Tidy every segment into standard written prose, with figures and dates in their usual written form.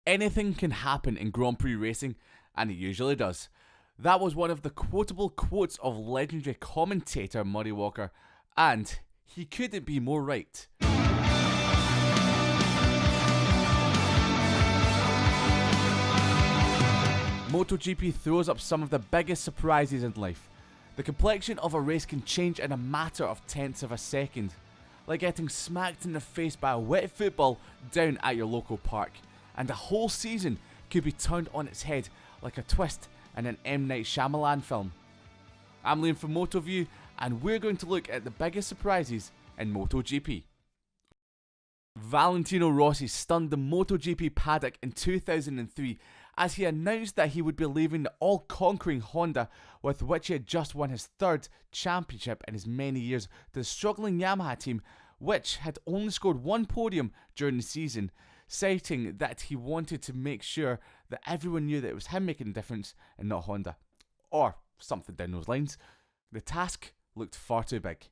Anything can happen in Grand Prix racing, and it usually does. That was one of the quotable quotes of legendary commentator Murray Walker, and he couldn't be more right. MotoGP throws up some of the biggest surprises in life. The complexion of a race can change in a matter of tenths of a second, like getting smacked in the face by a wet football down at your local park, and a whole season could be turned on its head like a twist in an M. Night Shyamalan film. I'm Liam from MotoView, and we're going to look at the biggest surprises in MotoGP. Valentino Rossi stunned the MotoGP paddock in 2003 as he announced that he would be leaving the all-conquering Honda, with which he had just won his third championship in as many years, to the struggling Yamaha team, which had only scored one podium during the season, citing that he wanted to make sure that everyone knew that it was him making the difference and not Honda. Or something down those lines. The task looked far too big.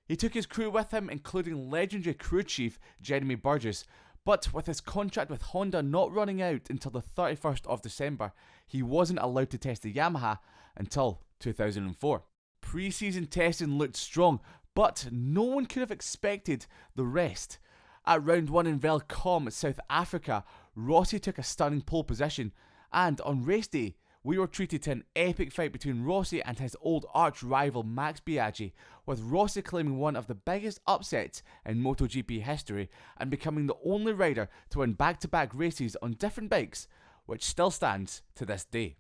He took his crew with him, including legendary crew chief Jeremy Burgess, but with his contract with Honda not running out until the 31st of December, he wasn't allowed to test the Yamaha until 2004. Pre-season testing looked strong, but no one could have expected the rest. At round 1 in Velkom, South Africa, Rossi took a stunning pole position, and on race day, we were treated to an epic fight between Rossi and his old arch rival Max Biaggi, with Rossi claiming one of the biggest upsets in MotoGP history and becoming the only rider to win back-to-back races on different bikes, which still stands to this day.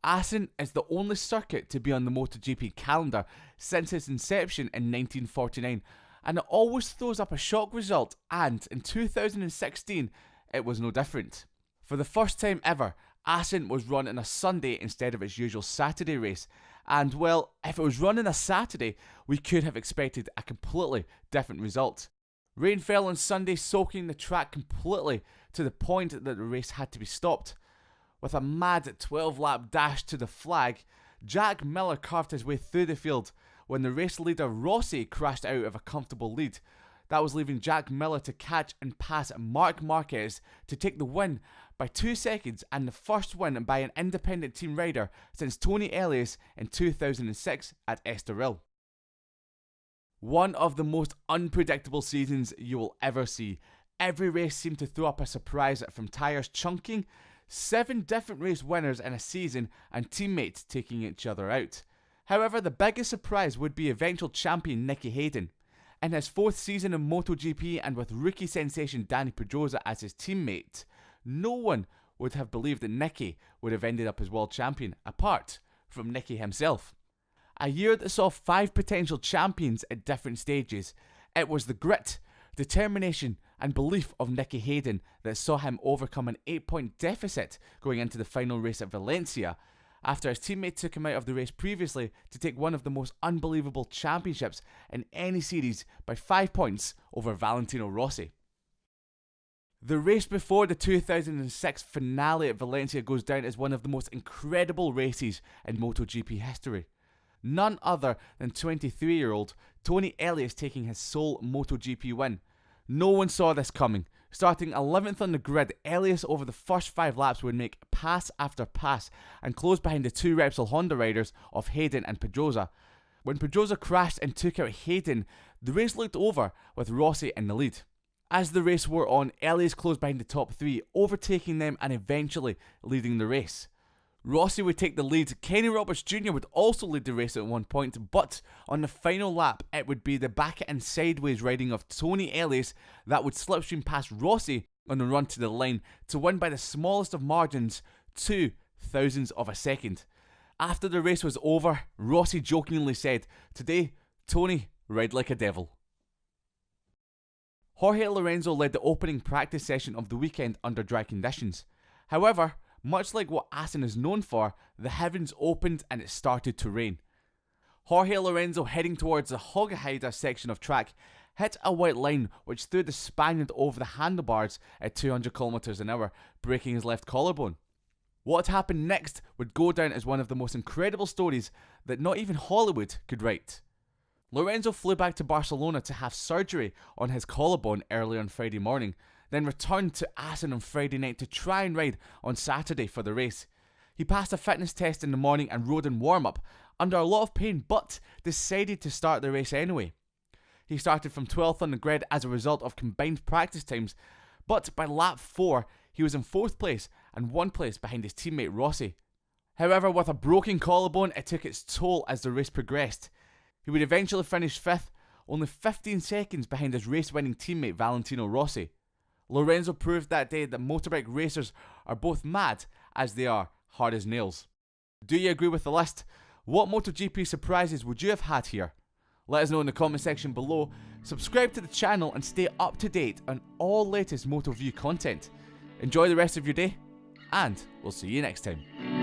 Assen is the only circuit to be on the MotoGP calendar since its inception in 1949, and it always throws up a shock result, and in 2016 it was no different. For the first time ever, Assen was run on a Sunday instead of its usual Saturday race, and well, if it was run on a Saturday, we could have expected a completely different result. Rain fell on Sunday, soaking the track completely to the point that the race had to be stopped. With a mad 12-lap dash to the flag, Jack Miller carved his way through the field when the race leader Rossi crashed out of a comfortable lead. That was leaving Jack Miller to catch and pass Marc Marquez to take the win by 2 seconds, and the first win by an independent team rider since Tony Elias in 2006 at Estoril. One of the most unpredictable seasons you will ever see. Every race seemed to throw up a surprise, from tyres chunking, 7 different race winners in a season, and teammates taking each other out. However, the biggest surprise would be eventual champion Nicky Hayden. In his 4th season in MotoGP, and with rookie sensation Dani Pedrosa as his teammate, no one would have believed that Nicky would have ended up as world champion, apart from Nicky himself. A year that saw 5 potential champions at different stages. It was the grit, determination and belief of Nicky Hayden that saw him overcome an 8-point deficit going into the final race at Valencia, after his teammate took him out of the race previously to take one of the most unbelievable championships in any series by 5 points over Valentino Rossi. The race before the 2006 finale at Valencia goes down as one of the most incredible races in MotoGP history. None other than 23-year-old Tony Elias taking his sole MotoGP win. No one saw this coming. Starting 11th on the grid, Elias over the first 5 laps would make pass after pass and close behind the 2 Repsol Honda riders of Hayden and Pedrosa. When Pedrosa crashed and took out Hayden, the race looked over with Rossi in the lead. As the race wore on, Elias closed behind the top 3, overtaking them and eventually leading the race. Rossi would take the lead. Kenny Roberts Jr. would also lead the race at one point, but on the final lap it would be the back and sideways riding of Tony Elias that would slipstream past Rossi on the run to the line to win by the smallest of margins, 2 thousandths of a second. After the race was over, Rossi jokingly said, "Today, Tony, ride like a devil." Jorge Lorenzo led the opening practice session of the weekend under dry conditions. However, much like what Assen is known for, the heavens opened and it started to rain. Jorge Lorenzo, heading towards the Hoggeheide section of track, hit a white line which threw the Spaniard over the handlebars at 200 km an hour, breaking his left collarbone. What happened next would go down as one of the most incredible stories that not even Hollywood could write. Lorenzo flew back to Barcelona to have surgery on his collarbone early on Friday morning. then returned to Assen on Friday night to try and ride on Saturday for the race. He passed a fitness test in the morning and rode in warm-up under a lot of pain, but decided to start the race anyway. He started from 12th on the grid as a result of combined practice times, but by lap 4 he was in 4th place and 1 place behind his teammate Rossi. However, with a broken collarbone, it took its toll as the race progressed. He would eventually finish 5th, only 15 seconds behind his race-winning teammate Valentino Rossi. Lorenzo proved that day that motorbike racers are both mad as they are hard as nails. Do you agree with the list? What MotoGP surprises would you have had here? Let us know in the comment section below. Subscribe to the channel and stay up to date on all latest MotoView content. Enjoy the rest of your day, and we'll see you next time.